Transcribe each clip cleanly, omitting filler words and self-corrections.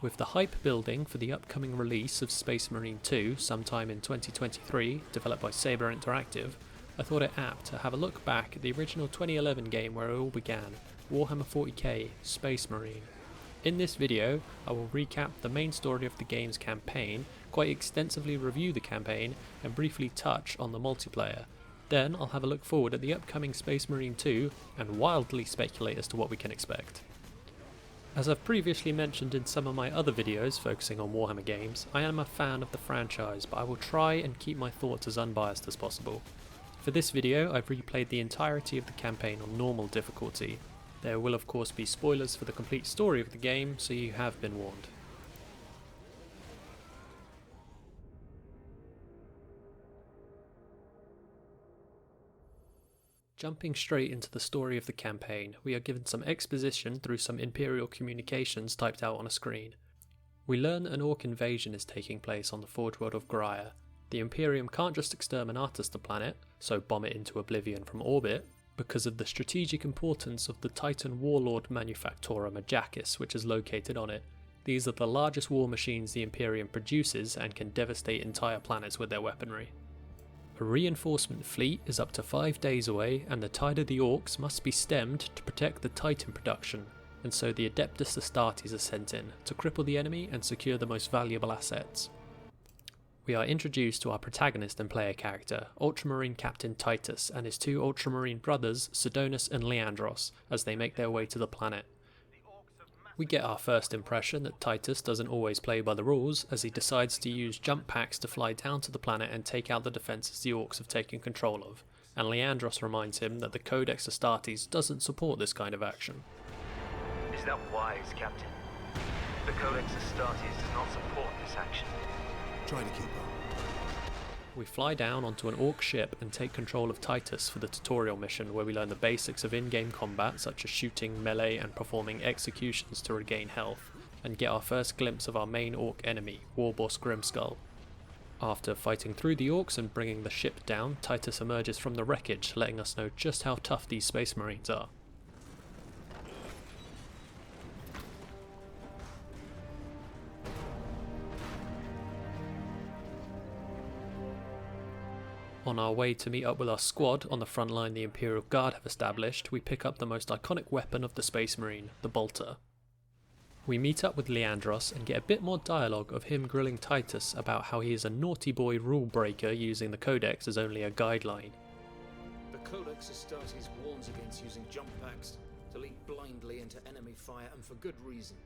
With the hype building for the upcoming release of Space Marine 2 sometime in 2023, developed by Saber Interactive, I thought it apt to have a look back at the original 2011 game where it all began, Warhammer 40k Space Marine. In this video, I will recap the main story of the game's campaign, quite extensively review the campaign, and briefly touch on the multiplayer. Then I'll have a look forward at the upcoming Space Marine 2 and wildly speculate as to what we can expect. As I've previously mentioned in some of my other videos focusing on Warhammer games, I am a fan of the franchise, but I will try and keep my thoughts as unbiased as possible. For this video, I've replayed the entirety of the campaign on normal difficulty. There will of course be spoilers for the complete story of the game, so you have been warned. Jumping straight into the story of the campaign, we are given some exposition through some Imperial communications typed out on a screen. We learn an Orc invasion is taking place on the Forge World of Graia. The Imperium can't just exterminate the planet, so bomb it into oblivion from orbit, because of the strategic importance of the Titan warlord manufactora Majakis, which is located on it. These are the largest war machines the Imperium produces and can devastate entire planets with their weaponry. A reinforcement fleet is up to 5 days away, and the tide of the Orcs must be stemmed to protect the Titan production, and so the Adeptus Astartes are sent in to cripple the enemy and secure the most valuable assets. We are introduced to our protagonist and player character, Ultramarine Captain Titus, and his two Ultramarine brothers, Sidonus and Leandros, as they make their way to the planet. We get our first impression that Titus doesn't always play by the rules, as he decides to use jump packs to fly down to the planet and take out the defences the Orcs have taken control of, and Leandros reminds him that the Codex Astartes doesn't support this kind of action. Is that wise, Captain? The Codex Astartes does not support this action. Try to keep up. We fly down onto an Orc ship and take control of Titus for the tutorial mission, where we learn the basics of in-game combat such as shooting, melee and performing executions to regain health, and get our first glimpse of our main Orc enemy, Warboss Grimskull. After fighting through the Orcs and bringing the ship down, Titus emerges from the wreckage, letting us know just how tough these Space Marines are. On our way to meet up with our squad on the front line the Imperial Guard have established, we pick up the most iconic weapon of the Space Marine, the bolter. We meet up with Leandros and get a bit more dialogue of him grilling Titus about how he is a naughty boy rule breaker using the Codex as only a guideline. The Codex Astartes warns against using jump packs to leap blindly into enemy fire, and for good reason.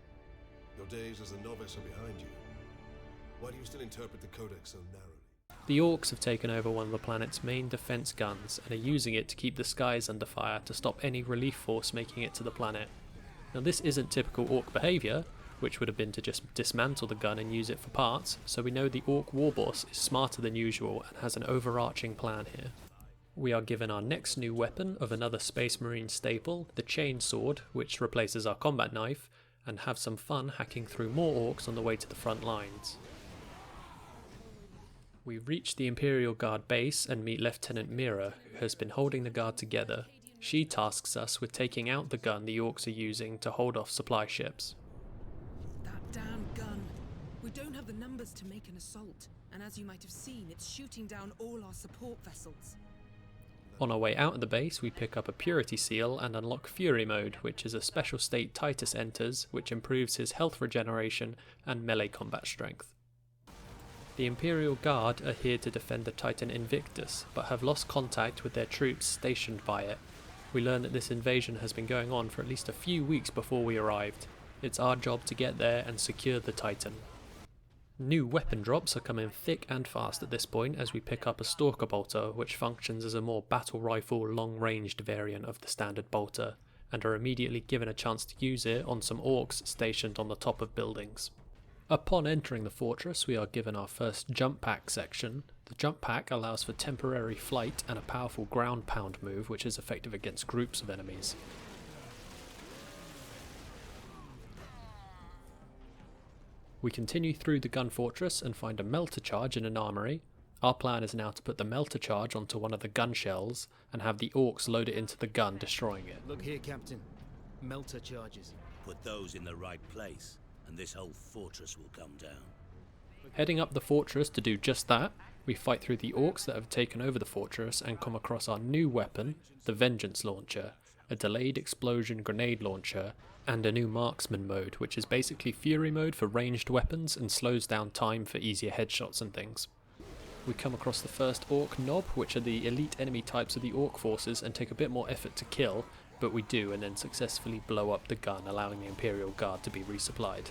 Your days as a novice are behind you. Why do you still interpret the Codex so narrowly? The Orcs have taken over one of the planet's main defense guns and are using it to keep the skies under fire to stop any relief force making it to the planet. Now this isn't typical Orc behaviour, which would have been to just dismantle the gun and use it for parts, so we know the Orc warboss is smarter than usual and has an overarching plan here. We are given our next new weapon of another Space Marine staple, the chain sword, which replaces our combat knife, and have some fun hacking through more Orcs on the way to the front lines. We reach the Imperial Guard base and meet Lieutenant Mira, who has been holding the guard together. She tasks us with taking out the gun the Orcs are using to hold off supply ships. That damn gun! We don't have the numbers to make an assault, and as you might have seen, it's shooting down all our support vessels. On our way out of the base, we pick up a Purity Seal and unlock Fury Mode, which is a special state Titus enters, which improves his health regeneration and melee combat strength. The Imperial Guard are here to defend the Titan Invictus, but have lost contact with their troops stationed by it. We learn that this invasion has been going on for at least a few weeks before we arrived. It's our job to get there and secure the Titan. New weapon drops are coming thick and fast at this point as we pick up a Stalker Bolter, which functions as a more battle rifle long-ranged variant of the standard bolter, and are immediately given a chance to use it on some Orcs stationed on the top of buildings. Upon entering the fortress, we are given our first jump pack section. The jump pack allows for temporary flight and a powerful ground pound move, which is effective against groups of enemies. We continue through the gun fortress and find a melter charge in an armory. Our plan is now to put the melter charge onto one of the gun shells and have the Orcs load it into the gun, destroying it. Look here, Captain. Melter charges. Put those in the right place. and this whole fortress will come down. Heading up the fortress to do just that, we fight through the orcs that have taken over the fortress and come across our new weapon, the Vengeance Launcher, a delayed explosion grenade launcher, and a new marksman mode, which is basically fury mode for ranged weapons and slows down time for easier headshots and things. We come across the first orc nob, which are the elite enemy types of the orc forces and take a bit more effort to kill, but we do, and then successfully blow up the gun, allowing the Imperial Guard to be resupplied.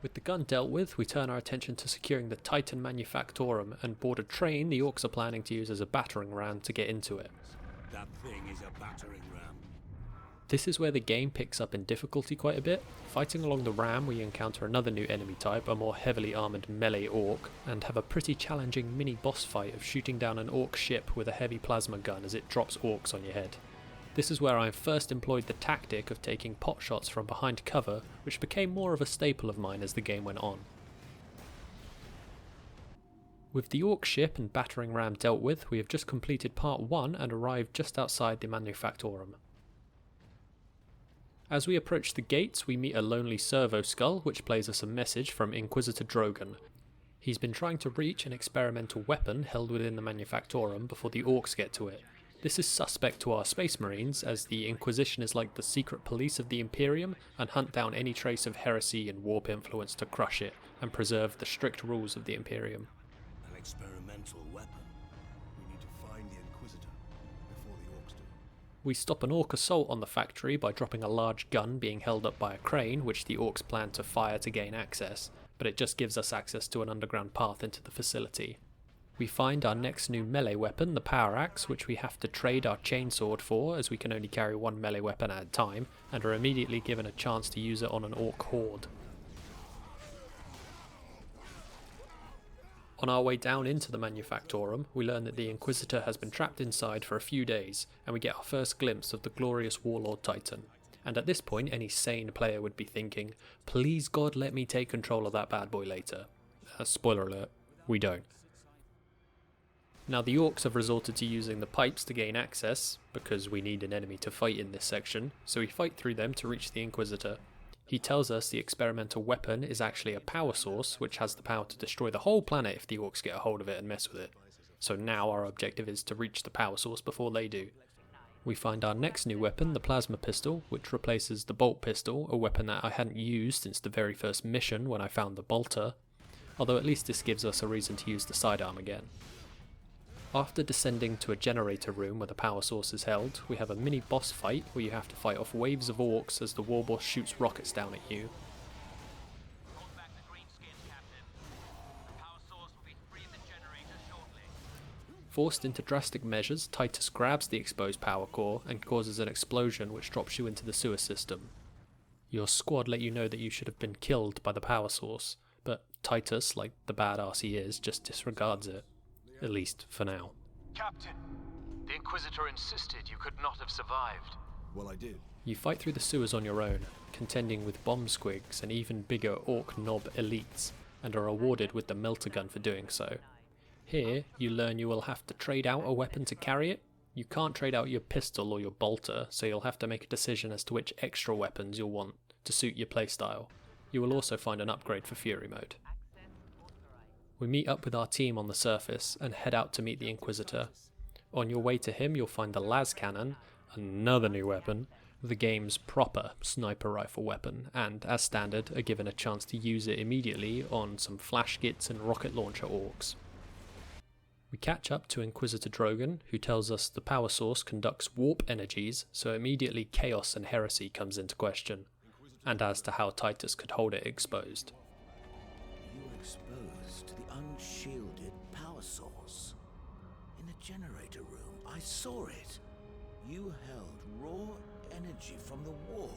With the gun dealt with, we turn our attention to securing the Titan Manufactorum and board a train the orcs are planning to use as a battering ram to get into it. That thing is a battering ram. This is where the game picks up in difficulty quite a bit. Fighting along the ram, we encounter another new enemy type, a more heavily armoured melee orc, and have a pretty challenging mini boss fight of shooting down an orc ship with a heavy plasma gun as it drops orcs on your head. This is where I first employed the tactic of taking pot shots from behind cover, which became more of a staple of mine as the game went on. With the orc ship and battering ram dealt with, we have just completed part 1 and arrived just outside the Manufactorum. As we approach the gates, we meet a lonely servo skull, which plays us a message from Inquisitor Drogon. He's been trying to reach an experimental weapon held within the Manufactorum before the orcs get to it. This is suspect to our Space Marines, as the Inquisition is like the secret police of the Imperium and hunt down any trace of heresy and warp influence to crush it and preserve the strict rules of the Imperium. An experimental weapon. We need to find the Inquisitor before the orcs do. We stop an orc assault on the factory by dropping a large gun being held up by a crane, which the orcs plan to fire to gain access, but it just gives us access to an underground path into the facility. We find our next new melee weapon, the Power Axe, which we have to trade our chainsword for, as we can only carry one melee weapon at a time, and are immediately given a chance to use it on an orc horde. On our way down into the Manufactorum, we learn that the Inquisitor has been trapped inside for a few days, and we get our first glimpse of the glorious Warlord Titan. And at this point, any sane player would be thinking, please God let me take control of that bad boy later. Spoiler alert, we don't. Now the orcs have resorted to using the pipes to gain access, because we need an enemy to fight in this section, so we fight through them to reach the Inquisitor. He tells us the experimental weapon is actually a power source, which has the power to destroy the whole planet if the orcs get a hold of it and mess with it. So now our objective is to reach the power source before they do. We find our next new weapon, the plasma pistol, which replaces the bolt pistol, a weapon that I hadn't used since the very first mission when I found the bolter, although at least this gives us a reason to use the sidearm again. After descending to a generator room where the power source is held, we have a mini boss fight where you have to fight off waves of orcs as the warboss shoots rockets down at you. Forced into drastic measures, Titus grabs the exposed power core and causes an explosion which drops you into the sewer system. Your squad let you know that you should have been killed by the power source, but Titus, like the badass he is, just disregards it. At least for now. Captain, the Inquisitor insisted you could not have survived. Well, I did. You fight through the sewers on your own, contending with bomb squigs and even bigger orc nob elites, and are awarded with the melter gun for doing so. Here, you learn you will have to trade out a weapon to carry it. You can't trade out your pistol or your bolter, so you'll have to make a decision as to which extra weapons you'll want to suit your playstyle. You will also find an upgrade for Fury mode. We meet up with our team on the surface and head out to meet the Inquisitor. On your way to him, you'll find the las cannon, another new weapon, the game's proper sniper rifle weapon, and, as standard, are given a chance to use it immediately on some flash gits and rocket launcher orcs. We catch up to Inquisitor Drogon, who tells us the power source conducts warp energies, so immediately chaos and heresy comes into question, and as to how Titus could hold it exposed. You were exposed to the unshielded power source. In the generator room, I saw it. You held raw energy from the warp.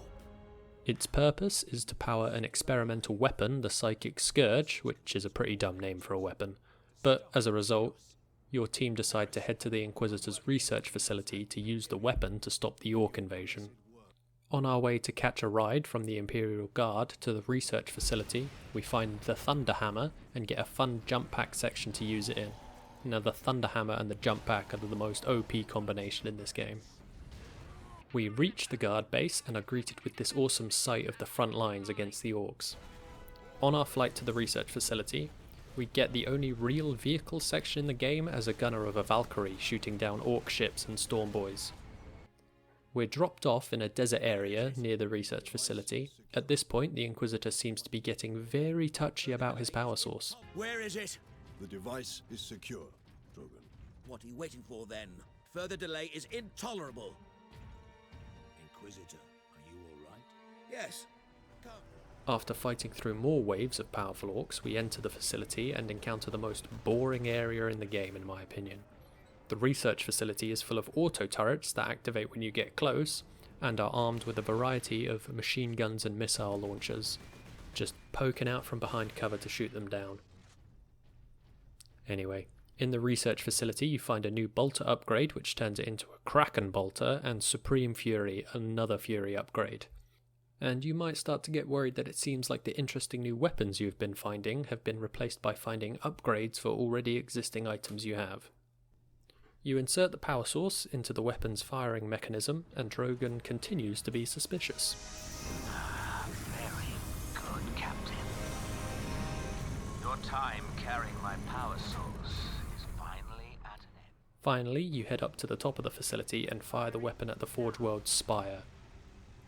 Its purpose is to power an experimental weapon, the Psychic Scourge, which is a pretty dumb name for a weapon. But as a result, your team decide to head to the Inquisitor's research facility to use the weapon to stop the Orc invasion. On our way to catch a ride from the Imperial Guard to the research facility, we find the Thunder Hammer and get a fun jump pack section to use it in. Now the Thunder Hammer and the jump pack are the most OP combination in this game. We reach the guard base and are greeted with this awesome sight of the front lines against the orcs. On our flight to the research facility, we get the only real vehicle section in the game as a gunner of a Valkyrie shooting down orc ships and storm boys. We're dropped off in a desert area near the research facility. At this point, the Inquisitor seems to be getting very touchy about his power source. Where is it? The device is secure, Drogon. What are you waiting for then? Further delay is intolerable. Inquisitor, are you all right? Yes. Come. After fighting through more waves of powerful orcs, we enter the facility and encounter the most boring area in the game in my opinion. The research facility is full of auto turrets that activate when you get close, and are armed with a variety of machine guns and missile launchers, just poking out from behind cover to shoot them down. Anyway, in the research facility you find a new bolter upgrade which turns it into a Kraken bolter, and Supreme Fury, another Fury upgrade. And you might start to get worried that it seems like the interesting new weapons you've been finding have been replaced by finding upgrades for already existing items you have. You insert the power source into the weapon's firing mechanism, and Drogon continues to be suspicious. Very good, Captain. Your time carrying my power source is finally at an end. Finally, you head up to the top of the facility and fire the weapon at the Forge World's spire.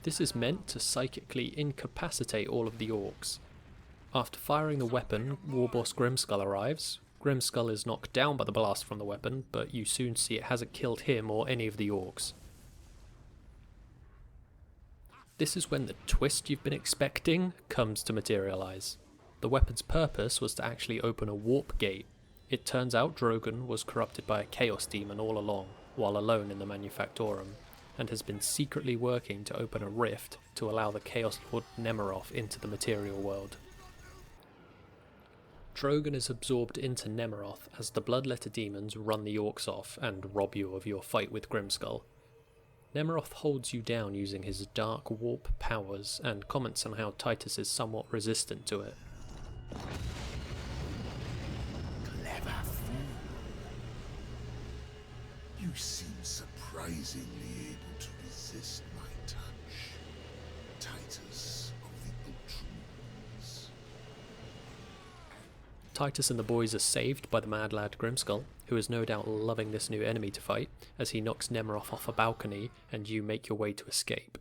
This is meant to psychically incapacitate all of the orcs. After firing the weapon, Warboss Grimskull arrives. Grimskull is knocked down by the blast from the weapon, but you soon see it hasn't killed him or any of the orcs. This is when the twist you've been expecting comes to materialise. The weapon's purpose was to actually open a warp gate. It turns out Drogon was corrupted by a chaos demon all along, while alone in the Manufactorum, and has been secretly working to open a rift to allow the Chaos Lord Nemeroth into the material world. Drogon is absorbed into Nemeroth as the Bloodletter demons run the orcs off and rob you of your fight with Grimskull. Nemeroth holds you down using his dark warp powers and comments on how Titus is somewhat resistant to it. Clever fool. You seem surprisingly able to resist my touch. Titus of the Ultramarines. Titus and the boys are saved by the mad lad Grimskull, who is no doubt loving this new enemy to fight, as he knocks Nemeroth off a balcony and you make your way to escape.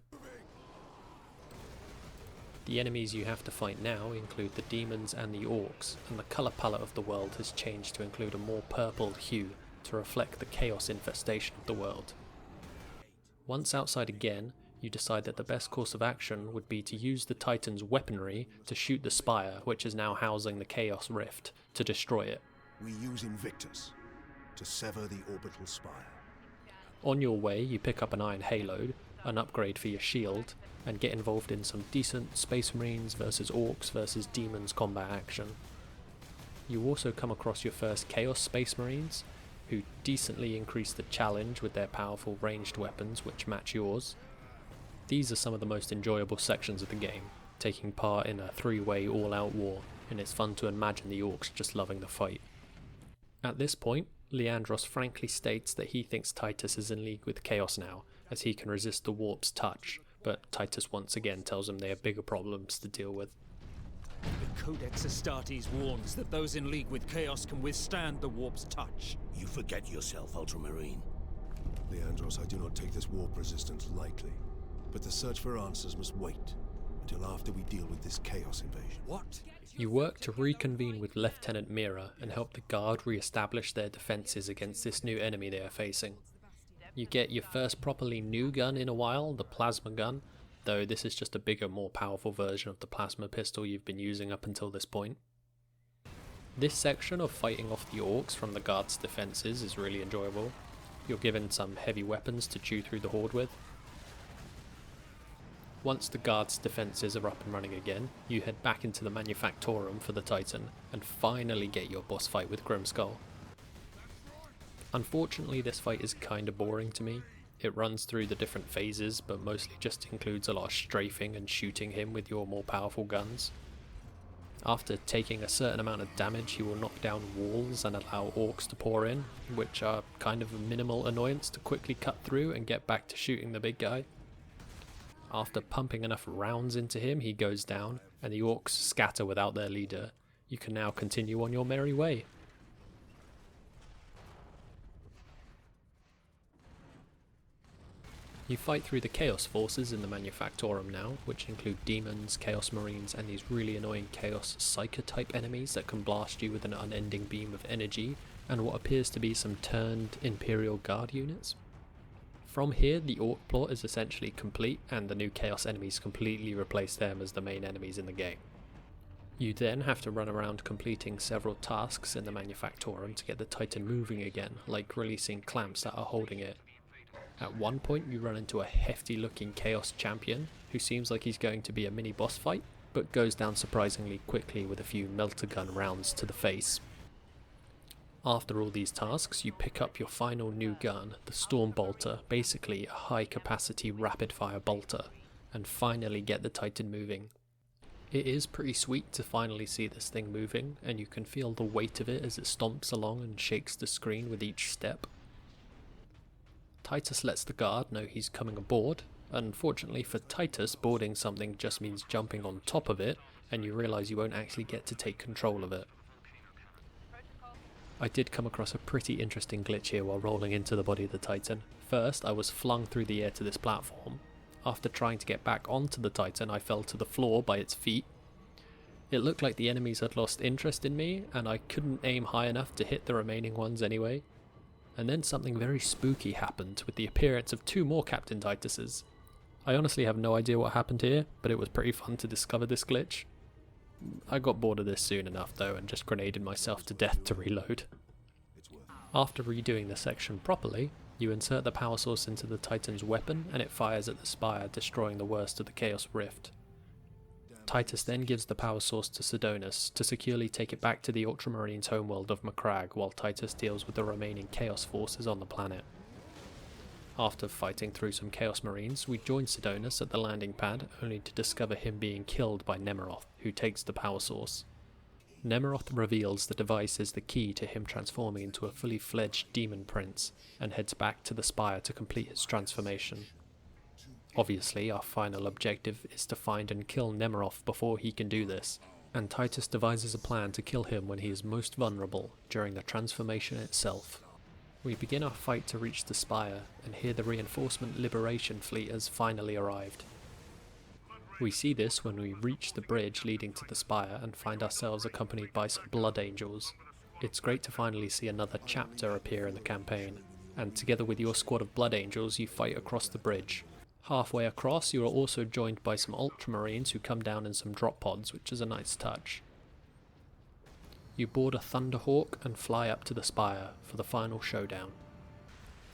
The enemies you have to fight now include the demons and the orcs, and the colour palette of the world has changed to include a more purple hue to reflect the chaos infestation of the world. Once outside again, you decide that the best course of action would be to use the Titan's weaponry to shoot the spire, which is now housing the Chaos Rift, to destroy it. We use Invictus to sever the orbital spire. On your way, you pick up an Iron Halo, an upgrade for your shield, and get involved in some decent Space Marines versus Orcs versus Demons combat action. You also come across your first Chaos Space Marines, who decently increase the challenge with their powerful ranged weapons which match yours. These are some of the most enjoyable sections of the game, taking part in a three-way all-out war, and it's fun to imagine the orcs just loving the fight. At this point, Leandros frankly states that he thinks Titus is in league with Chaos now, as he can resist the warp's touch, but Titus once again tells him they have bigger problems to deal with. The Codex Astartes warns that those in league with Chaos can withstand the warp's touch. You forget yourself, Ultramarine. Leandros, I do not take this warp resistance lightly. But the search for answers must wait until after we deal with this chaos invasion. What? You work to reconvene with Lieutenant Mira and help the Guard re-establish their defences against this new enemy they are facing. You get your first properly new gun in a while, the plasma gun, though this is just a bigger, more powerful version of the plasma pistol you've been using up until this point. This section of fighting off the orcs from the Guard's defences is really enjoyable. You're given some heavy weapons to chew through the horde with. Once the Guard's defences are up and running again, you head back into the Manufactorum for the Titan, and finally get your boss fight with Grimskull. Unfortunately, this fight is kinda boring to me. It runs through the different phases, but mostly just includes a lot of strafing and shooting him with your more powerful guns. After taking a certain amount of damage, he will knock down walls and allow orcs to pour in, which are kind of a minimal annoyance to quickly cut through and get back to shooting the big guy. After pumping enough rounds into him, he goes down, and the orcs scatter without their leader. You can now continue on your merry way. You fight through the Chaos Forces in the Manufactorum now, which include demons, Chaos Marines, and these really annoying Chaos Psyker-type enemies that can blast you with an unending beam of energy, and what appears to be some turned Imperial Guard units. From here, the Orc plot is essentially complete, and the new Chaos enemies completely replace them as the main enemies in the game. You then have to run around completing several tasks in the Manufactorum to get the Titan moving again, like releasing clamps that are holding it. At one point you run into a hefty looking Chaos Champion, who seems like he's going to be a mini boss fight, but goes down surprisingly quickly with a few melter gun rounds to the face. After all these tasks, you pick up your final new gun, the Storm Bolter, basically a high capacity rapid fire bolter, and finally get the Titan moving. It is pretty sweet to finally see this thing moving, and you can feel the weight of it as it stomps along and shakes the screen with each step. Titus lets the guard know he's coming aboard. Unfortunately for Titus, boarding something just means jumping on top of it, and you realise you won't actually get to take control of it. I did come across a pretty interesting glitch here while rolling into the body of the Titan. First, I was flung through the air to this platform. After trying to get back onto the Titan, I fell to the floor by its feet. It looked like the enemies had lost interest in me, and I couldn't aim high enough to hit the remaining ones anyway. And then something very spooky happened with the appearance of 2 more Captain Tituses. I honestly have no idea what happened here, but it was pretty fun to discover this glitch. I got bored of this soon enough though and just grenaded myself to death to reload. After redoing the section properly, you insert the power source into the Titan's weapon and it fires at the spire, destroying the worst of the Chaos Rift. Titus then gives the power source to Sidonus to securely take it back to the Ultramarines' homeworld of Macragge while Titus deals with the remaining Chaos forces on the planet. After fighting through some Chaos Marines, we join Sidonus at the landing pad, only to discover him being killed by Nemeroth, who takes the power source. Nemeroth reveals the device is the key to him transforming into a fully fledged demon prince, and heads back to the spire to complete his transformation. Obviously, our final objective is to find and kill Nemeroth before he can do this, and Titus devises a plan to kill him when he is most vulnerable, during the transformation itself. We begin our fight to reach the spire, and hear the reinforcement Liberation fleet has finally arrived. We see this when we reach the bridge leading to the spire and find ourselves accompanied by some Blood Angels. It's great to finally see another chapter appear in the campaign, and together with your squad of Blood Angels you fight across the bridge. Halfway across you are also joined by some Ultramarines who come down in some drop pods, which is a nice touch. You board a Thunderhawk and fly up to the spire for the final showdown.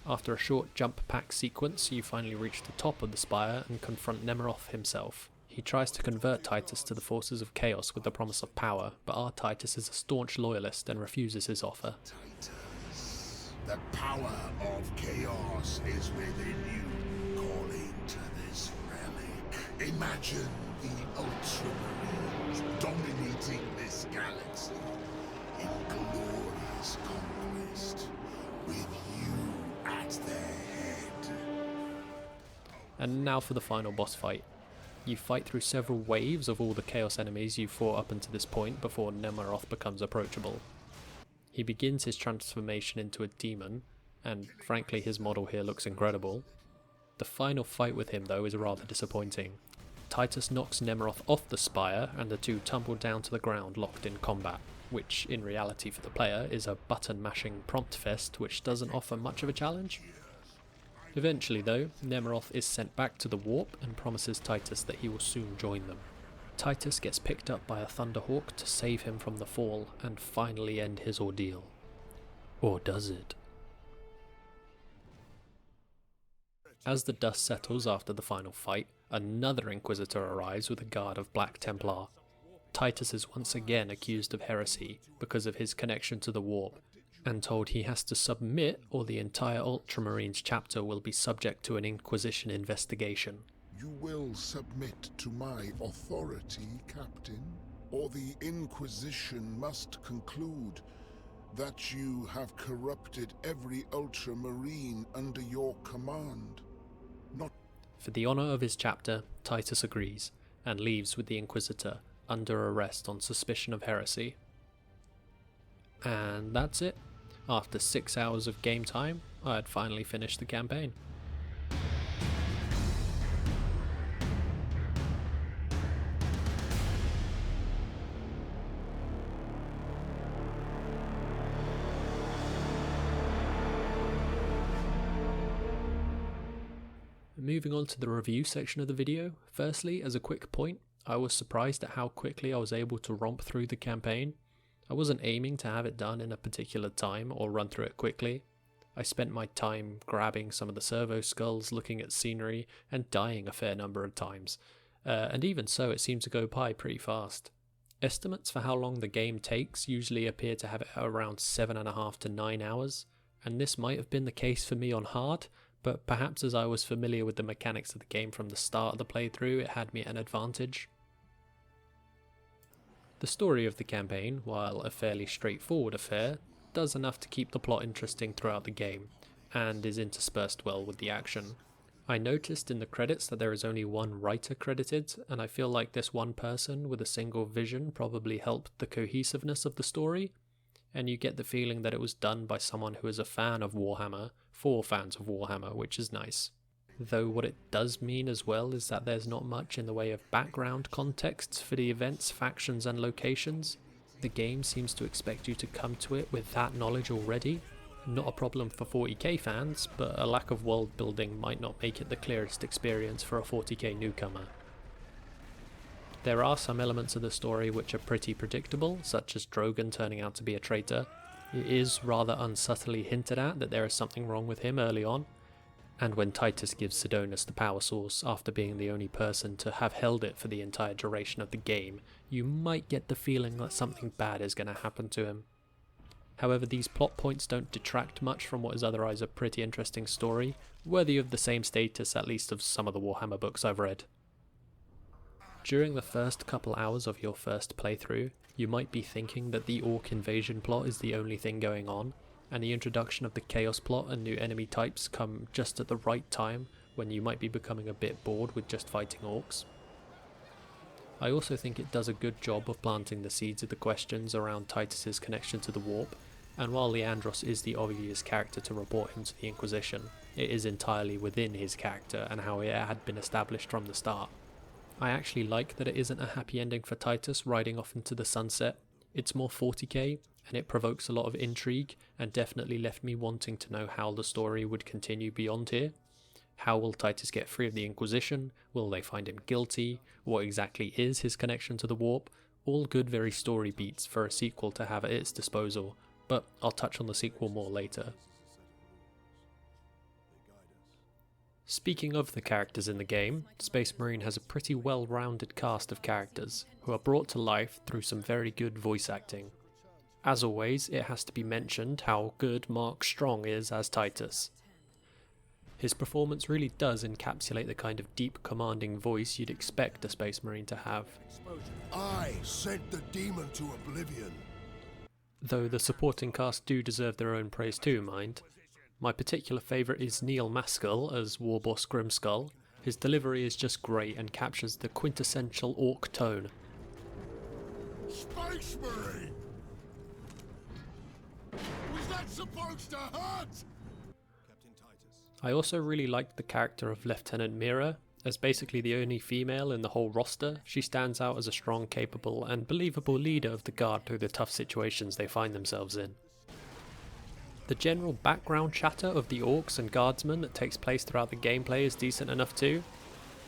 After a short jump pack sequence, you finally reach the top of the spire and confront Nemeroth himself. He tries to convert Titus to the forces of Chaos with the promise of power, but our Titus is a staunch loyalist and refuses his offer. Titus, the power of Chaos is within you, calling to this relic. Imagine the Ultramarines dominating this galaxy in glorious conquest, with you at their head. And now for the final boss fight. You fight through several waves of all the Chaos enemies you've fought up until this point before Nemeroth becomes approachable. He begins his transformation into a demon, and frankly his model here looks incredible. The final fight with him though is rather disappointing. Titus knocks Nemeroth off the spire and the two tumble down to the ground locked in combat, which in reality for the player is a button mashing prompt fest which doesn't offer much of a challenge. Eventually though, Nemeroth is sent back to the warp and promises Titus that he will soon join them. Titus gets picked up by a Thunderhawk to save him from the fall and finally end his ordeal. Or does it? As the dust settles after the final fight, another Inquisitor arrives with a guard of Black Templar. Titus is once again accused of heresy because of his connection to the warp, and told he has to submit or the entire Ultramarines chapter will be subject to an Inquisition investigation. You will submit to my authority, Captain, or the Inquisition must conclude that you have corrupted every Ultramarine under your command. Not For the honour of his chapter, Titus agrees, and leaves with the Inquisitor under arrest on suspicion of heresy. And that's it. After 6 hours of game time, I had finally finished the campaign. Moving on to the review section of the video, firstly, as a quick point, I was surprised at how quickly I was able to romp through the campaign. I wasn't aiming to have it done in a particular time or run through it quickly. I spent my time grabbing some of the servo skulls, looking at scenery, and dying a fair number of times. And even so, it seemed to go by pretty fast. Estimates for how long the game takes usually appear to have it at around 7.5 to 9 hours, and this might have been the case for me on hard, but perhaps as I was familiar with the mechanics of the game from the start of the playthrough, it had me at an advantage. The story of the campaign, while a fairly straightforward affair, does enough to keep the plot interesting throughout the game, and is interspersed well with the action. I noticed in the credits that there is only one writer credited, and I feel like this one person with a single vision probably helped the cohesiveness of the story, and you get the feeling that it was done by someone who is a fan of Warhammer, for fans of Warhammer, which is nice. Though what it does mean as well is that there's not much in the way of background context for the events, factions and locations. The game seems to expect you to come to it with that knowledge already. Not a problem for 40k fans, but a lack of world building might not make it the clearest experience for a 40k newcomer. There are some elements of the story which are pretty predictable, such as Drogon turning out to be a traitor. It is rather unsubtly hinted at that there is something wrong with him early on, and when Titus gives Sidonus the power source after being the only person to have held it for the entire duration of the game, you might get the feeling that something bad is going to happen to him. However, these plot points don't detract much from what is otherwise a pretty interesting story, worthy of the same status at least of some of the Warhammer books I've read. During the first couple hours of your first playthrough, you might be thinking that the Orc invasion plot is the only thing going on, and the introduction of the Chaos plot and new enemy types come just at the right time when you might be becoming a bit bored with just fighting Orcs. I also think it does a good job of planting the seeds of the questions around Titus's connection to the Warp, and while Leandros is the obvious character to report him to the Inquisition, it is entirely within his character and how it had been established from the start. I actually like that it isn't a happy ending for Titus riding off into the sunset. It's more 40k, and it provokes a lot of intrigue, and definitely left me wanting to know how the story would continue beyond here. How will Titus get free of the Inquisition? Will they find him guilty? What exactly is his connection to the Warp? All good, very story beats for a sequel to have at its disposal, but I'll touch on the sequel more later. Speaking of the characters in the game, Space Marine has a pretty well-rounded cast of characters, who are brought to life through some very good voice acting. As always, it has to be mentioned how good Mark Strong is as Titus. His performance really does encapsulate the kind of deep, commanding voice you'd expect a Space Marine to have. I sent the demon to oblivion. Though the supporting cast do deserve their own praise too, mind. My particular favourite is Neil Maskell as Warboss Grimskull. His delivery is just great and captures the quintessential Orc tone. Space Marine! Was that supposed to hurt? I also really liked the character of Lieutenant Mira. As basically the only female in the whole roster, she stands out as a strong, capable and believable leader of the Guard through the tough situations they find themselves in. The general background chatter of the Orcs and Guardsmen that takes place throughout the gameplay is decent enough too,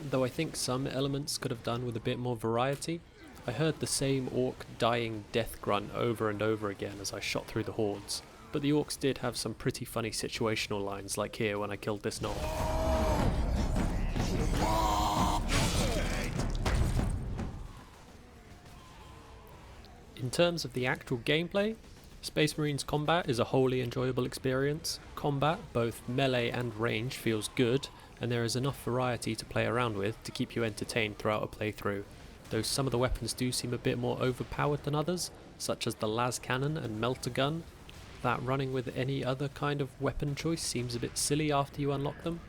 though I think some elements could have done with a bit more variety. I heard the same Orc dying death grunt over and over again as I shot through the hordes, but the Orcs did have some pretty funny situational lines like here when I killed this knob. In terms of the actual gameplay, Space Marines combat is a wholly enjoyable experience. Combat, both melee and range, feels good, and there is enough variety to play around with to keep you entertained throughout a playthrough, though some of the weapons do seem a bit more overpowered than others, such as the las cannon and melter gun. That running with any other kind of weapon choice seems a bit silly after you unlock them.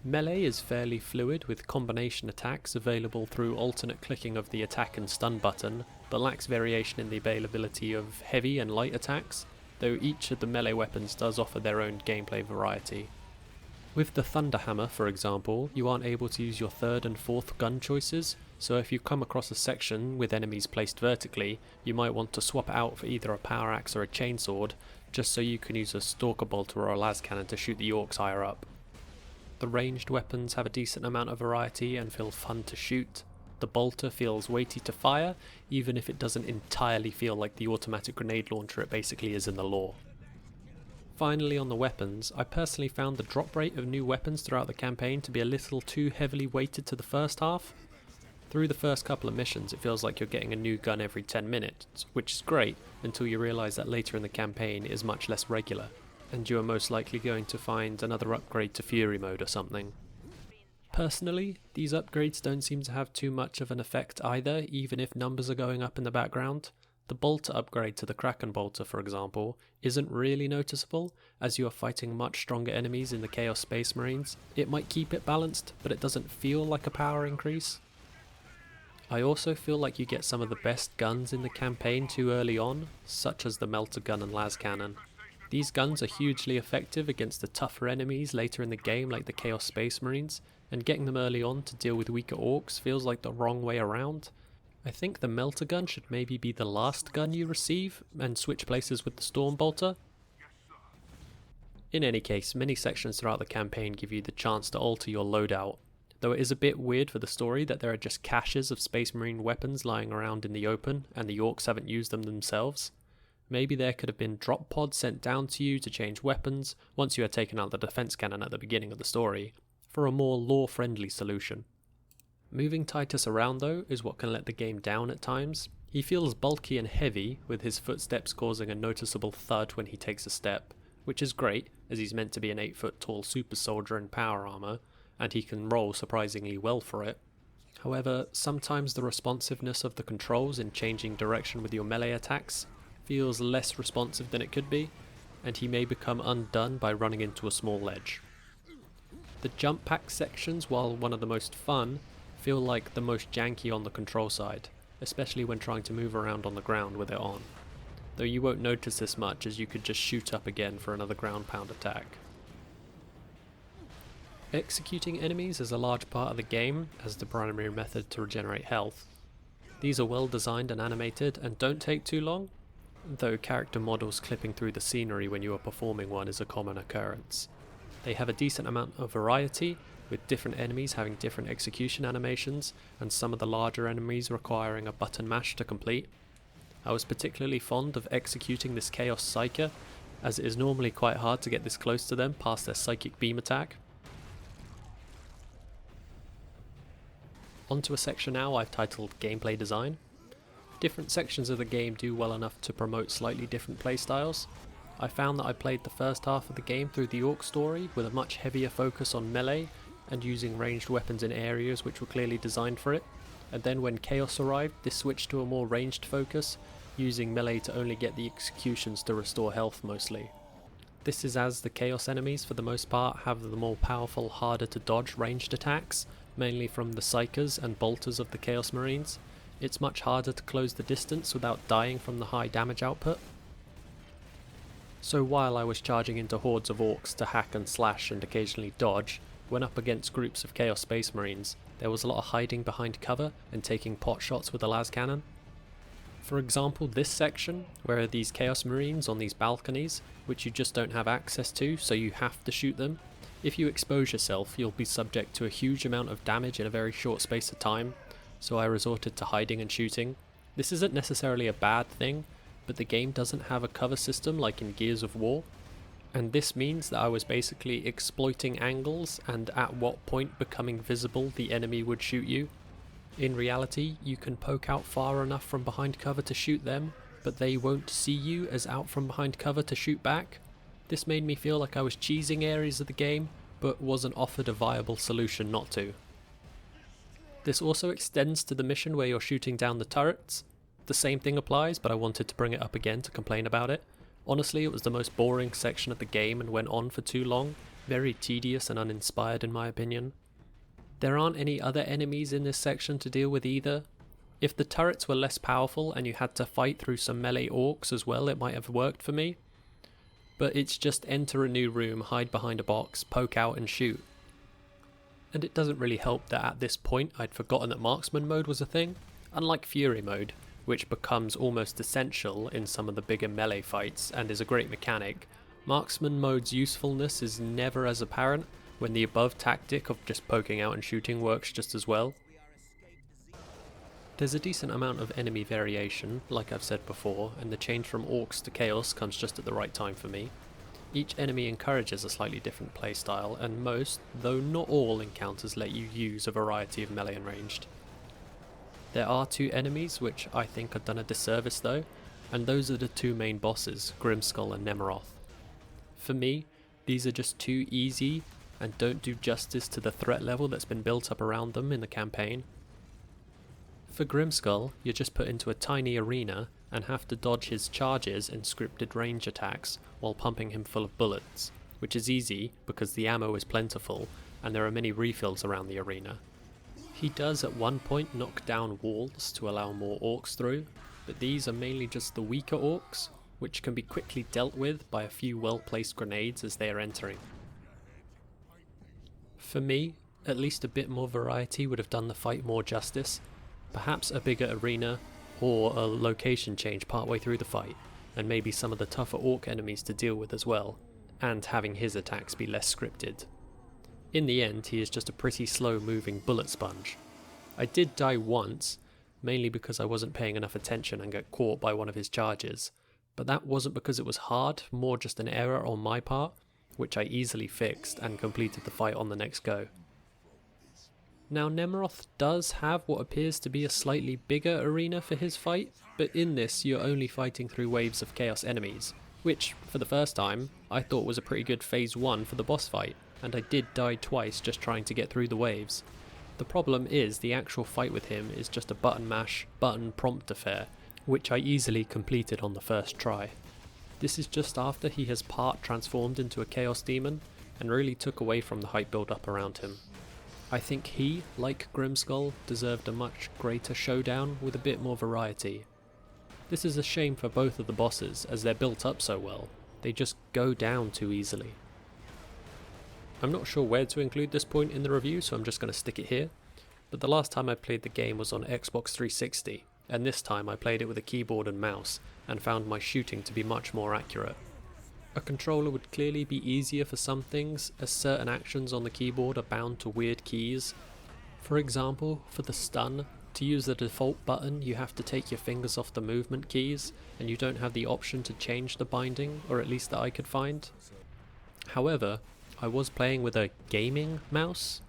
Melee is fairly fluid, with combination attacks available through alternate clicking of the attack and stun button, but lacks variation in the availability of heavy and light attacks, though each of the melee weapons does offer their own gameplay variety. With the Thunderhammer, for example, you aren't able to use your third and fourth gun choices, so if you come across a section with enemies placed vertically, you might want to swap it out for either a power axe or a chainsword, just so you can use a stalker bolter or a las cannon to shoot the orcs higher up. The ranged weapons have a decent amount of variety and feel fun to shoot. The bolter feels weighty to fire, even if it doesn't entirely feel like the automatic grenade launcher it basically is in the lore. Finally, on the weapons, I personally found the drop rate of new weapons throughout the campaign to be a little too heavily weighted to the first half. Through the first couple of missions, it feels like you're getting a new gun every 10 minutes, which is great until you realise that later in the campaign it is much less regular, and you are most likely going to find another upgrade to Fury mode or something. Personally, these upgrades don't seem to have too much of an effect either, even if numbers are going up in the background. The bolter upgrade to the Kraken bolter, for example, isn't really noticeable, as you are fighting much stronger enemies in the Chaos Space Marines. It might keep it balanced, but it doesn't feel like a power increase. I also feel like you get some of the best guns in the campaign too early on, such as the melter gun and las cannon. These guns are hugely effective against the tougher enemies later in the game like the Chaos Space Marines, and getting them early on to deal with weaker orcs feels like the wrong way around. I think the melter gun should maybe be the last gun you receive, and switch places with the storm bolter. In any case, many sections throughout the campaign give you the chance to alter your loadout, though it is a bit weird for the story that there are just caches of Space Marine weapons lying around in the open, and the orcs haven't used them themselves. Maybe there could have been drop pods sent down to you to change weapons once you had taken out the defense cannon at the beginning of the story, for a more lore-friendly solution. Moving Titus around though is what can let the game down at times. He feels bulky and heavy, with his footsteps causing a noticeable thud when he takes a step, which is great as he's meant to be an 8-foot tall super soldier in power armor, and he can roll surprisingly well for it. However, sometimes the responsiveness of the controls in changing direction with your melee attacks feels less responsive than it could be, and he may become undone by running into a small ledge. The jump pack sections, while one of the most fun, feel like the most janky on the control side, especially when trying to move around on the ground with it on, though you won't notice this much as you could just shoot up again for another ground pound attack. Executing enemies is a large part of the game as the primary method to regenerate health. These are well designed and animated and don't take too long, though character models clipping through the scenery when you are performing one is a common occurrence. They have a decent amount of variety, with different enemies having different execution animations, and some of the larger enemies requiring a button mash to complete. I was particularly fond of executing this Chaos Psyker, as it is normally quite hard to get this close to them past their psychic beam attack. Onto a section now I've titled Gameplay Design. Different sections of the game do well enough to promote slightly different playstyles. I found that I played the first half of the game through the Orc story with a much heavier focus on melee and using ranged weapons in areas which were clearly designed for it, and then when Chaos arrived this switched to a more ranged focus, using melee to only get the executions to restore health mostly. This is as the Chaos enemies for the most part have the more powerful, harder to dodge ranged attacks, mainly from the Psykers and Bolters of the Chaos Marines. It's much harder to close the distance without dying from the high damage output. So while I was charging into hordes of orcs to hack and slash and occasionally dodge, when up against groups of Chaos Space Marines, there was a lot of hiding behind cover and taking pot shots with a las cannon. For example, this section, where these Chaos Marines on these balconies, which you just don't have access to, so you have to shoot them. If you expose yourself, you'll be subject to a huge amount of damage in a very short space of time, so I resorted to hiding and shooting. This isn't necessarily a bad thing, but the game doesn't have a cover system like in Gears of War, and this means that I was basically exploiting angles and at what point becoming visible the enemy would shoot you. In reality, you can poke out far enough from behind cover to shoot them, but they won't see you as out from behind cover to shoot back. This made me feel like I was cheesing areas of the game, but wasn't offered a viable solution not to. This also extends to the mission where you're shooting down the turrets. The same thing applies, but I wanted to bring it up again to complain about it. Honestly, it was the most boring section of the game and went on for too long. Very tedious and uninspired in my opinion. There aren't any other enemies in this section to deal with either. If the turrets were less powerful and you had to fight through some melee orcs as well, it might have worked for me. But it's just enter a new room, hide behind a box, poke out and shoot. And it doesn't really help that at this point I'd forgotten that marksman mode was a thing. Unlike fury mode, which becomes almost essential in some of the bigger melee fights and is a great mechanic, marksman mode's usefulness is never as apparent when the above tactic of just poking out and shooting works just as well. There's a decent amount of enemy variation, like I've said before, and the change from orcs to chaos comes just at the right time for me. Each enemy encourages a slightly different playstyle, and most, though not all, encounters let you use a variety of melee and ranged. There are two enemies which I think are done a disservice though, and those are the two main bosses, Grimskull and Nemeroth. For me, these are just too easy and don't do justice to the threat level that's been built up around them in the campaign. For Grimskull, you're just put into a tiny arena and have to dodge his charges and scripted range attacks while pumping him full of bullets, which is easy because the ammo is plentiful and there are many refills around the arena. He does at one point knock down walls to allow more orcs through, but these are mainly just the weaker orcs, which can be quickly dealt with by a few well-placed grenades as they are entering. For me, at least a bit more variety would have done the fight more justice. Perhaps a bigger arena, or a location change partway through the fight, and maybe some of the tougher orc enemies to deal with as well, and having his attacks be less scripted. In the end, he is just a pretty slow moving bullet sponge. I did die once, mainly because I wasn't paying enough attention and got caught by one of his charges, but that wasn't because it was hard, more just an error on my part, which I easily fixed and completed the fight on the next go. Now Nemeroth does have what appears to be a slightly bigger arena for his fight, but in this you're only fighting through waves of chaos enemies, which, for the first time, I thought was a pretty good phase 1 for the boss fight, and I did die twice just trying to get through the waves. The problem is the actual fight with him is just a button mash, button prompt affair, which I easily completed on the first try. This is just after he has part transformed into a chaos demon, and really took away from the hype build up around him. I think he, like Grimskull, deserved a much greater showdown with a bit more variety. This is a shame for both of the bosses, as they're built up so well. They just go down too easily. I'm not sure where to include this point in the review, so I'm just going to stick it here. But the last time I played the game was on Xbox 360, and this time I played it with a keyboard and mouse, and found my shooting to be much more accurate. A controller would clearly be easier for some things, as certain actions on the keyboard are bound to weird keys. For example, for the stun, to use the default button you have to take your fingers off the movement keys, and you don't have the option to change the binding, or at least that I could find. However, I was playing with a gaming mouse,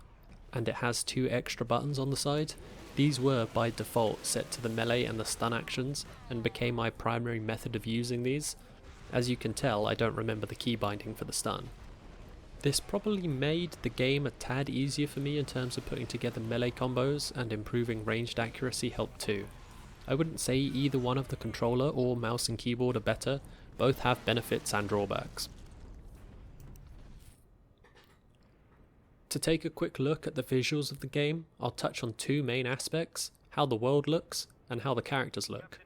and it has 2 extra buttons on the side. These were by default set to the melee and the stun actions, and became my primary method of using these. As you can tell, I don't remember the key binding for the stun. This probably made the game a tad easier for me in terms of putting together melee combos, and improving ranged accuracy helped too. I wouldn't say either one of the controller or mouse and keyboard are better, both have benefits and drawbacks. To take a quick look at the visuals of the game, I'll touch on 2 main aspects: how the world looks and how the characters look.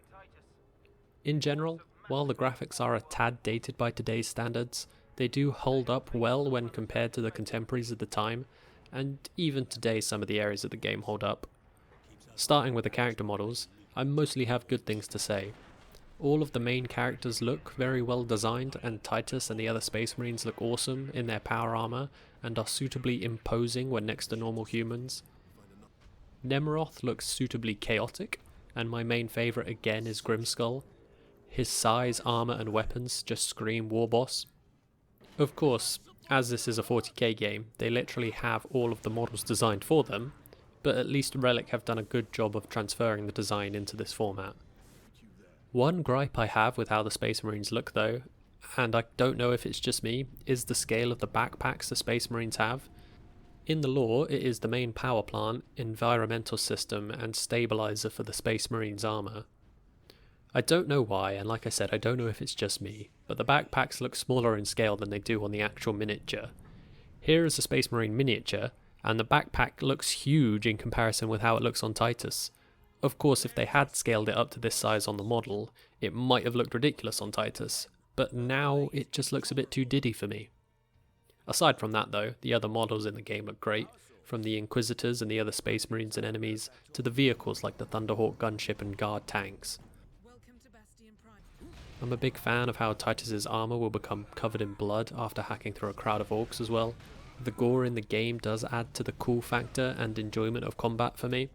In general, while the graphics are a tad dated by today's standards, they do hold up well when compared to the contemporaries of the time, and even today some of the areas of the game hold up. Starting with the character models, I mostly have good things to say. All of the main characters look very well designed, and Titus and the other Space Marines look awesome in their power armor, and are suitably imposing when next to normal humans. Nemeroth looks suitably chaotic, and my main favourite again is Grimskull. His size, armor and weapons just scream war boss. Of course, as this is a 40k game, they literally have all of the models designed for them, but at least Relic have done a good job of transferring the design into this format. One gripe I have with how the Space Marines look though, and I don't know if it's just me, is the scale of the backpacks the Space Marines have. In the lore, it is the main power plant, environmental system, and stabilizer for the Space Marines armor. I don't know why, and like I said, I don't know if it's just me, but the backpacks look smaller in scale than they do on the actual miniature. Here is a Space Marine miniature, and the backpack looks huge in comparison with how it looks on Titus. Of course, if they had scaled it up to this size on the model, it might have looked ridiculous on Titus, but now it just looks a bit too diddy for me. Aside from that though, the other models in the game look great, from the Inquisitors and the other Space Marines and enemies, to the vehicles like the Thunderhawk gunship and guard tanks. I'm a big fan of how Titus's armor will become covered in blood after hacking through a crowd of orcs as well. The gore in the game does add to the cool factor and enjoyment of combat for me.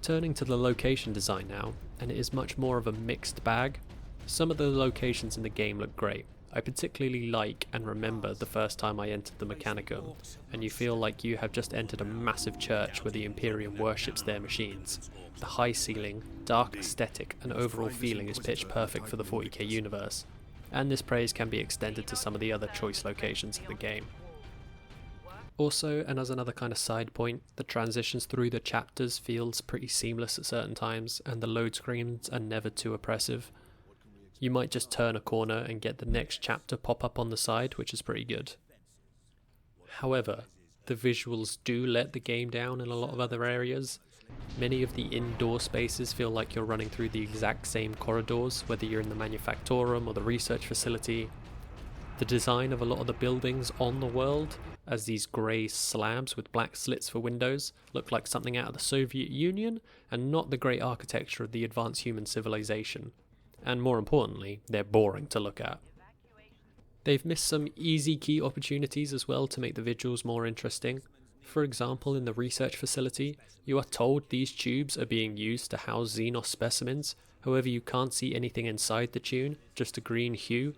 Turning to the location design now, and it is much more of a mixed bag. Some of the locations in the game look great. I particularly like and remember the first time I entered the Mechanicum, and you feel like you have just entered a massive church where the Imperium worships their machines. The high ceiling, dark aesthetic and overall feeling is pitch perfect for the 40k universe, and this praise can be extended to some of the other choice locations in the game. Also, and as another kind of side point, the transitions through the chapters feels pretty seamless at certain times, and the load screens are never too oppressive. You might just turn a corner and get the next chapter pop up on the side, which is pretty good. However, the visuals do let the game down in a lot of other areas. Many of the indoor spaces feel like you're running through the exact same corridors, whether you're in the manufactorum or the research facility. The design of a lot of the buildings on the world, as these grey slabs with black slits for windows, look like something out of the Soviet Union, and not the great architecture of the advanced human civilization. And more importantly, they're boring to look at. They've missed some easy key opportunities as well to make the visuals more interesting. For example, in the research facility, you are told these tubes are being used to house Xenos specimens, however you can't see anything inside the tube, just a green hue.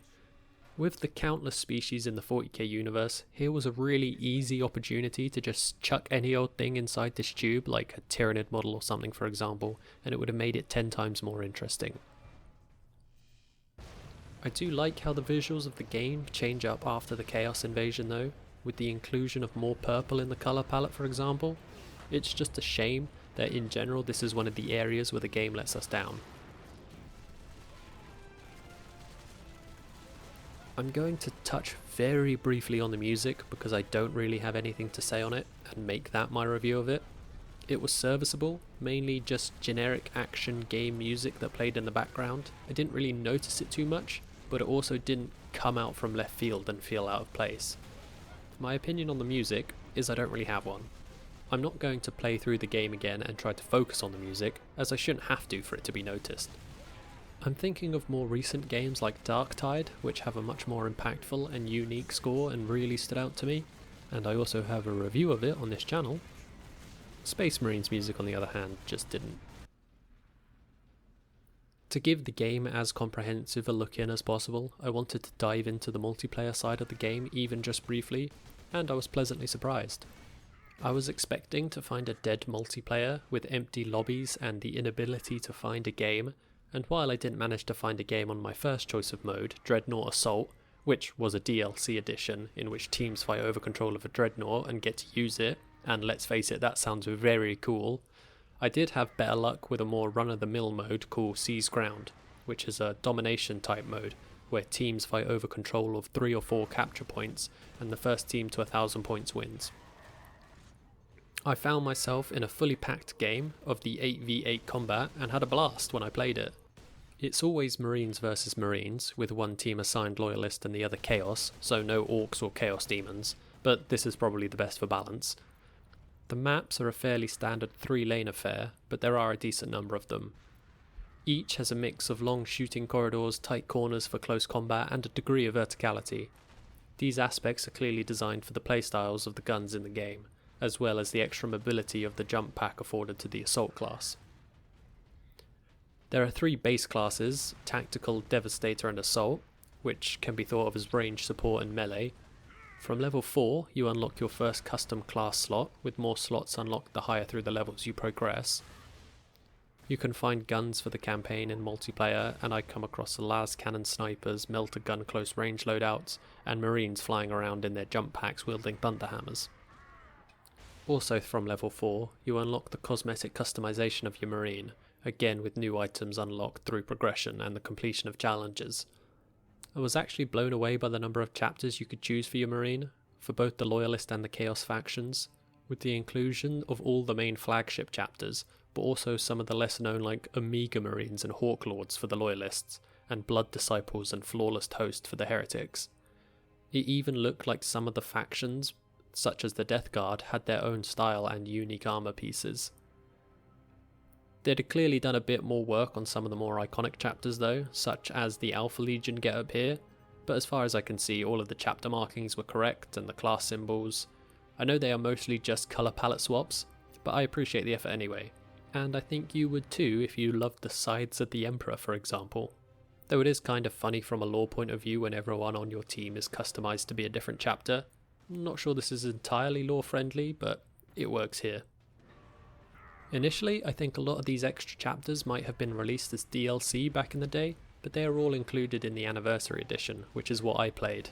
With the countless species in the 40k universe, here was a really easy opportunity to just chuck any old thing inside this tube, like a Tyranid model or something for example, and it would have made it 10 times more interesting. I do like how the visuals of the game change up after the Chaos Invasion though, with the inclusion of more purple in the colour palette for example. It's just a shame that in general this is one of the areas where the game lets us down. I'm going to touch very briefly on the music because I don't really have anything to say on it and make that my review of it. It was serviceable, mainly just generic action game music that played in the background. I didn't really notice it too much, but it also didn't come out from left field and feel out of place. My opinion on the music is I don't really have one. I'm not going to play through the game again and try to focus on the music, as I shouldn't have to for it to be noticed. I'm thinking of more recent games like Darktide, which have a much more impactful and unique score and really stood out to me, and I also have a review of it on this channel. Space Marines music on the other hand just didn't. To give the game as comprehensive a look in as possible, I wanted to dive into the multiplayer side of the game even just briefly, and I was pleasantly surprised. I was expecting to find a dead multiplayer with empty lobbies and the inability to find a game, and while I didn't manage to find a game on my first choice of mode, Dreadnought Assault, which was a DLC edition in which teams fight over control of a Dreadnought and get to use it, and let's face it, that sounds very cool, I did have better luck with a more run-of-the-mill mode called Seize Ground, which is a domination type mode, where teams fight over control of 3 or 4 capture points, and the first team to 1,000 points wins. I found myself in a fully packed game of the 8v8 combat and had a blast when I played it. It's always Marines versus Marines, with one team assigned Loyalist and the other Chaos, so no Orcs or Chaos Demons, but this is probably the best for balance. The maps are a fairly standard 3-lane affair, but there are a decent number of them. Each has a mix of long shooting corridors, tight corners for close combat, and a degree of verticality. These aspects are clearly designed for the playstyles of the guns in the game, as well as the extra mobility of the jump pack afforded to the Assault class. There are 3 base classes, Tactical, Devastator and Assault, which can be thought of as range support and melee. From level 4, you unlock your first custom class slot, with more slots unlocked the higher through the levels you progress. You can find guns for the campaign in multiplayer, and I come across las cannon snipers, melter gun close range loadouts, and marines flying around in their jump packs wielding thunderhammers. Also from level 4, you unlock the cosmetic customization of your marine, again with new items unlocked through progression and the completion of challenges. I was actually blown away by the number of chapters you could choose for your marine, for both the Loyalist and the Chaos factions, with the inclusion of all the main flagship chapters, but also some of the lesser known like Omega Marines and Hawk Lords for the Loyalists, and Blood Disciples and Flawless Host for the Heretics. It even looked like some of the factions, such as the Death Guard, had their own style and unique armor pieces. They'd clearly done a bit more work on some of the more iconic chapters though, such as the Alpha Legion getup here, but as far as I can see all of the chapter markings were correct and the class symbols. I know they are mostly just colour palette swaps, but I appreciate the effort anyway, and I think you would too if you loved the Sides of the Emperor for example. Though it is kind of funny from a lore point of view when everyone on your team is customised to be a different chapter. I'm not sure this is entirely lore friendly, but it works here. Initially, I think a lot of these extra chapters might have been released as DLC back in the day, but they are all included in the Anniversary Edition, which is what I played.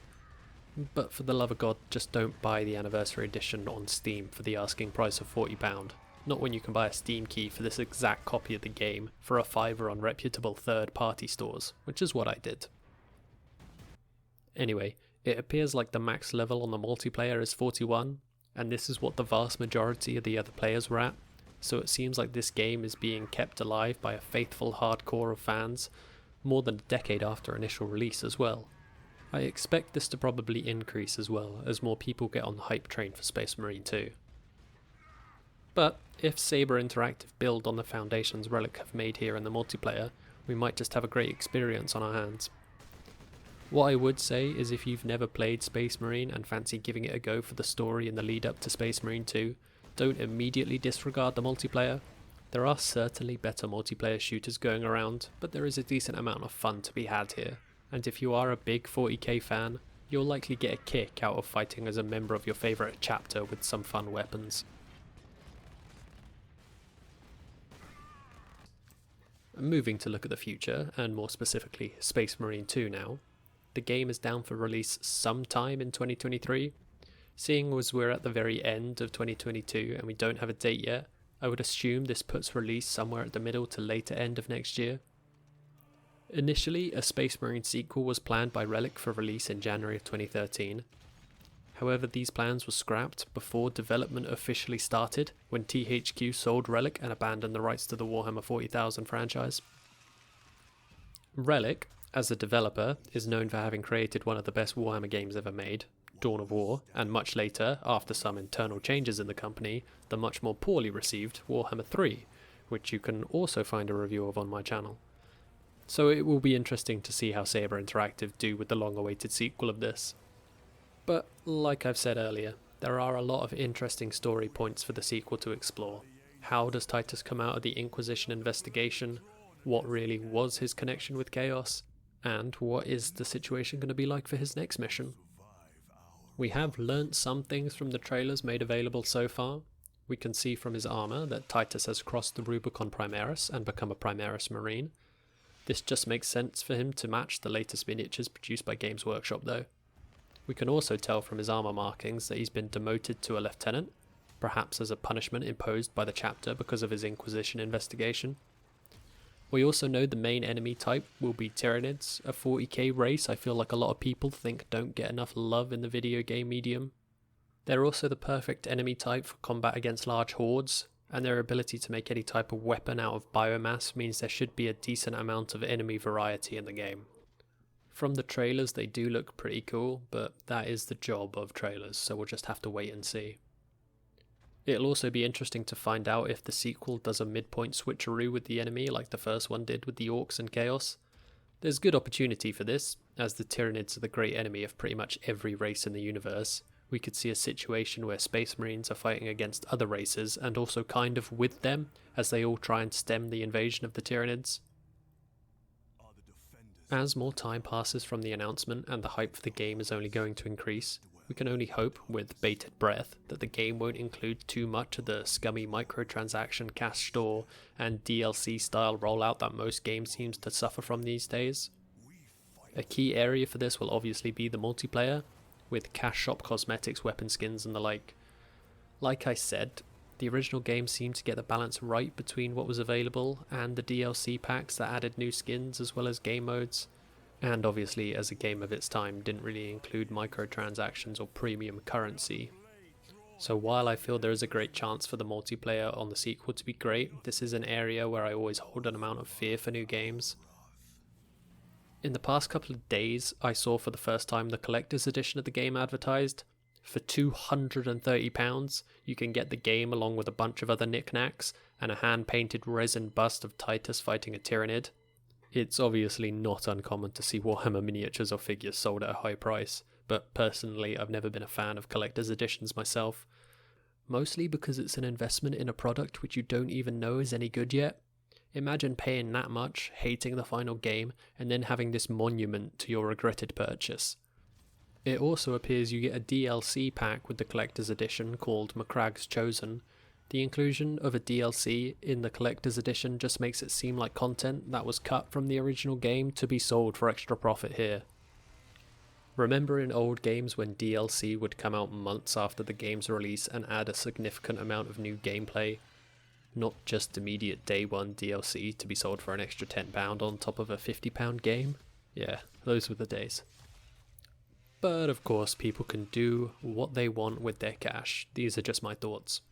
But for the love of God, just don't buy the Anniversary Edition on Steam for the asking price of £40, not when you can buy a Steam key for this exact copy of the game for a £5 on reputable third-party stores, which is what I did. Anyway, it appears like the max level on the multiplayer is 41, and this is what the vast majority of the other players were at, so it seems like this game is being kept alive by a faithful hardcore of fans, more than a decade after initial release as well. I expect this to probably increase as well, as more people get on the hype train for Space Marine 2. But if Saber Interactive build on the foundations Relic have made here in the multiplayer, we might just have a great experience on our hands. What I would say is if you've never played Space Marine and fancy giving it a go for the story in the lead up to Space Marine 2, don't immediately disregard the multiplayer. There are certainly better multiplayer shooters going around, but there is a decent amount of fun to be had here, and if you are a big 40k fan, you'll likely get a kick out of fighting as a member of your favourite chapter with some fun weapons. Moving to look at the future, and more specifically Space Marine 2 now, the game is down for release sometime in 2023. Seeing as we're at the very end of 2022 and we don't have a date yet, I would assume this puts release somewhere at the middle to later end of next year. Initially, a Space Marine sequel was planned by Relic for release in January of 2013. However, these plans were scrapped before development officially started when THQ sold Relic and abandoned the rights to the Warhammer 40,000 franchise. Relic, as a developer, is known for having created one of the best Warhammer games ever made, Dawn of War, and much later, after some internal changes in the company, the much more poorly received Warhammer 3, which you can also find a review of on my channel. So it will be interesting to see how Saber Interactive do with the long-awaited sequel of this. But, like I've said earlier, there are a lot of interesting story points for the sequel to explore. How does Titus come out of the Inquisition investigation? What really was his connection with Chaos? And what is the situation going to be like for his next mission? We have learnt some things from the trailers made available so far. We can see from his armour that Titus has crossed the Rubicon Primaris and become a Primaris Marine. This just makes sense for him to match the latest miniatures produced by Games Workshop though. We can also tell from his armour markings that he's been demoted to a lieutenant, perhaps as a punishment imposed by the chapter because of his Inquisition investigation. We also know the main enemy type will be Tyranids, a 40k race I feel like a lot of people think don't get enough love in the video game medium. They're also the perfect enemy type for combat against large hordes, and their ability to make any type of weapon out of biomass means there should be a decent amount of enemy variety in the game. From the trailers they do look pretty cool, but that is the job of trailers, so we'll just have to wait and see. It'll also be interesting to find out if the sequel does a midpoint switcheroo with the enemy like the first one did with the Orcs and Chaos. There's good opportunity for this, as the Tyranids are the great enemy of pretty much every race in the universe. We could see a situation where Space Marines are fighting against other races and also kind of with them as they all try and stem the invasion of the Tyranids. As more time passes from the announcement and the hype for the game is only going to increase, We can only hope, with bated breath, that the game won't include too much of the scummy microtransaction cash store and DLC style rollout that most games seems to suffer from these days. A key area for this will obviously be the multiplayer, with cash shop cosmetics, weapon skins and the like. Like I said, the original game seemed to get the balance right between what was available and the DLC packs that added new skins as well as game modes, and obviously as a game of its time didn't really include microtransactions or premium currency. So while I feel there is a great chance for the multiplayer on the sequel to be great, this is an area where I always hold an amount of fear for new games. In the past couple of days, I saw for the first time the collector's edition of the game advertised. For £230, you can get the game along with a bunch of other knickknacks and a hand-painted resin bust of Titus fighting a Tyrannid. It's obviously not uncommon to see Warhammer miniatures or figures sold at a high price, but personally I've never been a fan of collector's editions myself. Mostly because it's an investment in a product which you don't even know is any good yet. Imagine paying that much, hating the final game, and then having this monument to your regretted purchase. It also appears you get a DLC pack with the collector's edition called Macragge's Chosen. The inclusion of a DLC in the collector's edition just makes it seem like content that was cut from the original game to be sold for extra profit here. Remember in old games when DLC would come out months after the game's release and add a significant amount of new gameplay? Not just immediate day one DLC to be sold for an extra £10 on top of a £50 game? Yeah, those were the days. But of course people can do what they want with their cash. These are just my thoughts.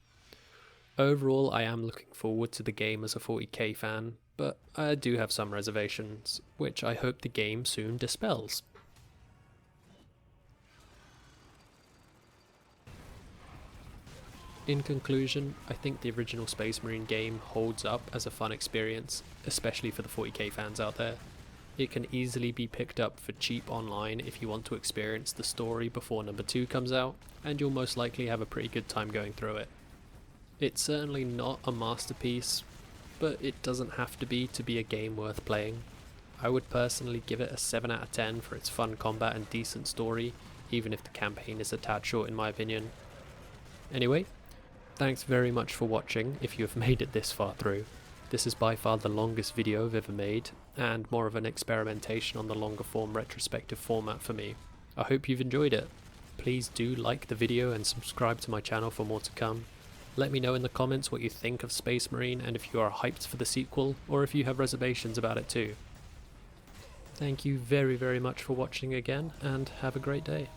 Overall, I am looking forward to the game as a 40k fan, but I do have some reservations, which I hope the game soon dispels. In conclusion, I think the original Space Marine game holds up as a fun experience, especially for the 40k fans out there. It can easily be picked up for cheap online if you want to experience the story before number 2 comes out, and you'll most likely have a pretty good time going through it. It's certainly not a masterpiece, but it doesn't have to be a game worth playing. I would personally give it a 7 out of 10 for its fun combat and decent story, even if the campaign is a tad short in my opinion. Anyway, thanks very much for watching if you have made it this far through. This is by far the longest video I've ever made, and more of an experimentation on the longer form retrospective format for me. I hope you've enjoyed it. Please do like the video and subscribe to my channel for more to come. Let me know in the comments what you think of Space Marine and if you are hyped for the sequel, or if you have reservations about it too. Thank you very much for watching again, and have a great day.